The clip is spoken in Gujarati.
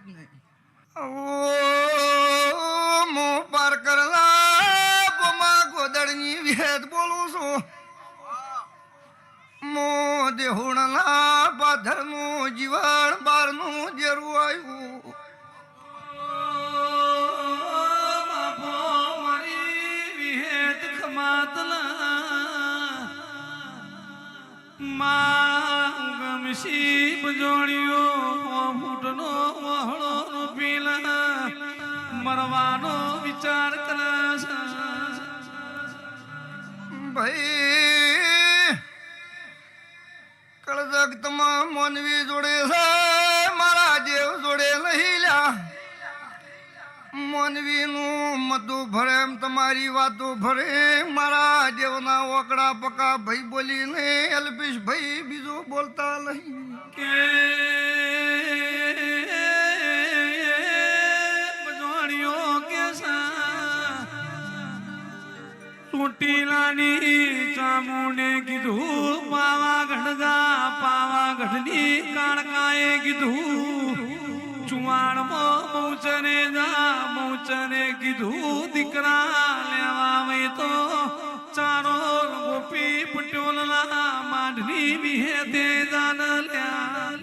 જ નહીં. ઓ મો પાર કરલા બોમા ગોદડની વેદ બોલું છું. મો દેહુણલા પાથરનું જીવન બારનું જેરું આવ્યું. શીપ જોડ્યો ફૂટનો વહળો પીલા મરવાનો વિચાર કરે ભાઈ કળજગતમાં મોનવી જોડે છે મારા જેવ જોડે નહીં લ્યા. મોનવીનું મતું ભરે એમ તમારી વાતો ભરે મારા જેવના ઓકડા પકા ભાઈ બોલીને અલ્પેશ ભાઈ બીજું બોલતા નહીં. કે બજોડીઓ કે ચોટીલાની ચામુને કીધું પાવાગઢની કાળકાએ કીધું ચુવાણમાં મૌચને કીધું દીકરા લેવા વઈ તો ચારો ગોપી પટોલના માંડની વિહે તે જાન લ્યા.